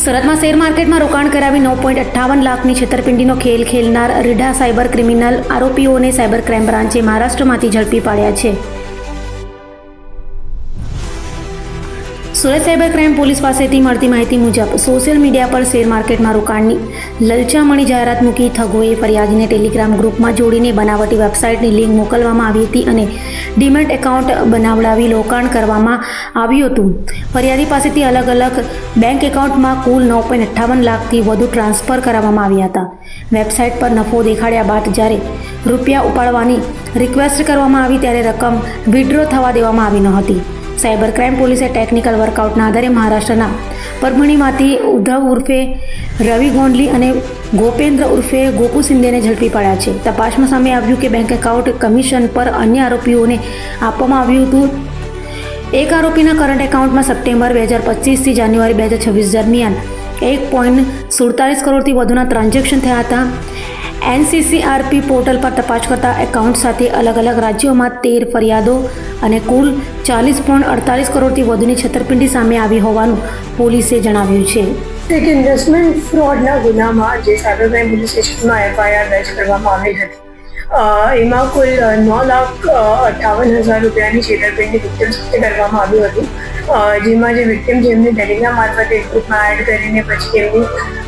સુરતમાં શેર માર્કેટમાં રોકાણ કરાવી 9.58 લાખની છેતરપિંડીનો ખેલ ખેલનાર રીઢા સાયબર ક્રિમિનલ આરોપીઓને સાયબર ક્રાઇમ બ્રાન્ચે મહારાષ્ટ્રમાંથી ઝડપી પાડ્યા છે. સુરત સાયબર ક્રાઇમ પોલીસ પાસેથી મળતી માહિતી મુજબ સોશિયલ મીડિયા પર શેર માર્કેટમાં રોકાણની લલચામણી જાહેરાત મૂકી ઠગોએ ફરિયાદીને ટેલિગ્રામ ગ્રુપમાં જોડીને બનાવટી વેબસાઇટની લિંક મોકલવામાં આવી હતી અને ડીમેટ એકાઉન્ટ બનાવડાવી રોકાણ કરવામાં આવ્યું હતું. ફરિયાદી પાસેથી અલગ અલગ બેંક એકાઉન્ટમાં કુલ 9.58 લાખથી વધુ ટ્રાન્સફર કરાવવામાં આવ્યા હતા. વેબસાઇટ પર નફો દેખાડ્યા બાદ જ્યારે રૂપિયા ઉપાડવાની રિક્વેસ્ટ કરવામાં આવી ત્યારે રકમ વિડ્રો થવા દેવામાં આવી ન હતી. સાયબર ક્રાઇમ પોલીસે ટેકનિકલ વર્કઆઉટના આધારે મહારાષ્ટ્રના પરભણીમાંથી ઉદ્ધવ ઉર્ફે રવિ ગોંડલી અને ગોપેન્દ્ર ઉર્ફે ગોપુ શિંદેને ઝડપી પાડ્યા છે. તપાસમાં સામે આવ્યું કે બેંક એકાઉન્ટ કમિશન પર અન્ય આરોપીઓને આપવામાં આવ્યું હતું. એક આરોપીના કરંટ એકાઉન્ટમાં સપ્ટેમ્બર 2025થી જાન્યુઆરી 2026 દરમિયાન 1.47 કરોડથી વધુના ટ્રાન્ઝેક્શન થયા હતા. NCCRP પોર્ટલ પર તપાસ કરતા એકાઉન્ટ સાથે અલગ અલગ રાજ્યોમાં 13 ફરિયાદો અને કુલ 40.48 કરોડથી વધુની છેતરપિંડી સામે આવી હોવાનું પોલીસે જણાવ્યું છે. એક ઇન્વેસ્ટમેન્ટ ફ્રોડના ગુનામાં જે સાયબર ક્રાઇમ પોલીસ સ્ટેશનમાં FIR દર્જ કરવામાં આવી હતી એમાં કુલ 9,58,000 રૂપિયાની છેતરપિંડી વિક્ટિમ સાથે કરવામાં આવ્યું હતું. જેમાં જે વિક્ટિમ છે એમને ટેલિગ્રામ મારફતે ગ્રુપમાં એડ કરીને પછી એમની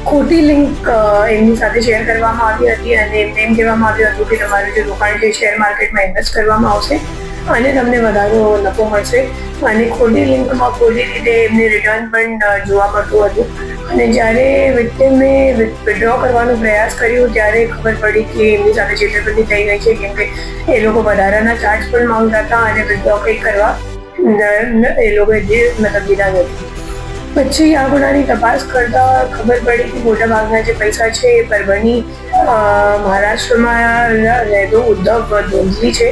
ખોટી લિંક એમની સાથે શેર કરવામાં આવી હતી અને એમને એમ કહેવામાં આવ્યું હતું કે તમારું જે રોકાણ છે શેર માર્કેટમાં ઇન્વેસ્ટ કરવામાં આવશે અને તમને વધારો નફો મળશે અને ખોટી લિંકમાં ખોટી રીતે એમને રિટર્ન પણ જોવા મળતું હતું. અને જ્યારે વિક્ટિમે વિડ્રો કરવાનો પ્રયાસ કર્યો ત્યારે ખબર પડી કે એમની સાથે છેતરપિંડી થઈ ગઈ છે, કેમ કે એ લોકો વધારાના ચાર્જ પણ માંગતા હતા અને વિડ્રો કંઈક કરવા એ લોકોએ જે દીધા નથી. પછી આ ગુનાની તપાસ કરતા ખબર પડી કે મોટાભાગના જે પૈસા છે એ પરભણી મહારાષ્ટ્રમાં રહેતો ઉદ્ધવ ગોંડલી છે,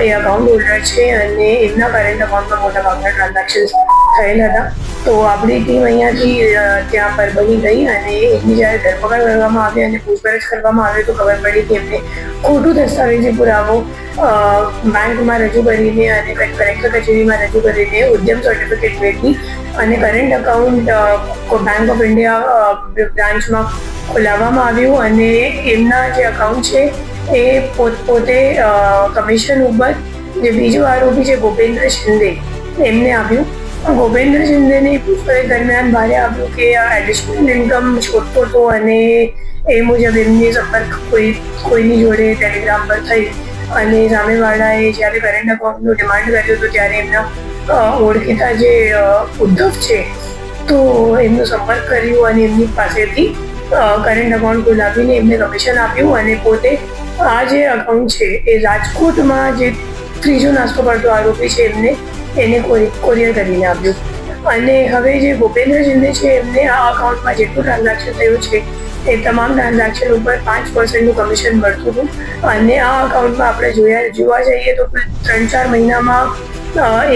એ અકાઉન્ટ હોલ્ડર છે અને એમના કરંટ અકાઉન્ટમાં મોટાભાગના ટ્રાન્ઝેક્શન થયેલ હતા. તો આપણી ટીમ અહીંયાથી ત્યાં પરભણી ગઈ અને એમની જ્યારે ધરપકડ કરવામાં આવી અને પૂછપરછ કરવામાં આવી તો ખબર પડી કે એમને ખોટું દસ્તાવેજી પુરાવો બેંકમાં રજૂ કરીને અને કલેક્ટર કચેરીમાં રજૂ કરીને ઉદ્યમ સર્ટિફિકેટ મેળવી અને current account Bank of India બ્રાન્ચમાં ખોલાવવામાં આવ્યું અને એમના જે અકાઉન્ટ છે એ પોતે કમિશન ઉપર જે બીજો આરોપી છે ગોપેન્દ્ર શિંદે એમને આપ્યું. ગોપેન્દ્ર શિંદેની પૂછપરછ દરમિયાન ભારે આવ્યું કે એડિશનલ ઇન્કમ શોધતો હતો અને એ મુજબ એમની સંપર્ક કોઈની જોડે ટેલિગ્રામ પર થઈ અને સામેવાળાએ જ્યારે કરંટ અકાઉન્ટનું ડિમાન્ડ કર્યું હતું ત્યારે એમના ઓળખીતા જે ઉદ્ધવ છે તો એમનો સંપર્ક કર્યો અને એમની પાસેથી કરંટ અકાઉન્ટ ખોલાવીને એમને કમિશન આપ્યું અને પોતે આ જે અકાઉન્ટ છે એ રાજકોટમાં જે ત્રીજો નાસ્તો કરતો આરોપી છે એને કોરિયર કરીને આપ્યું. અને હવે જે ગોપેન્દ્ર શિંદે છે એમને આ અકાઉન્ટમાં જેટલું ટ્રાન્ઝેક્શન થયું છે એ તમામ ટ્રાન્ઝેક્શન ઉપર 5%નું કમિશન મળતું હતું અને આ અકાઉન્ટમાં આપણે જોવા જઈએ તો 3-4 મહિનામાં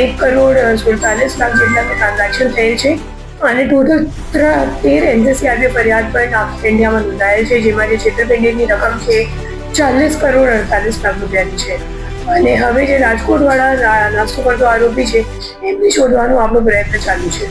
1,47 લાખ જેટલાનું ટ્રાન્ઝેક્શન થયેલ છે અને ટોટલ 13 NCCRP ફરિયાદ પણ ઇન્ડિયામાં નોંધાયેલ છે, જેમાં જે છેતરપિંડીની રકમ છે 40,48 લાખ રૂપિયાની છે. અને હવે જે રાજકોટવાળા નાસ્તો કરતો આરોપી છે એમને શોધવાનો આપણો પ્રયત્ન ચાલુ છે.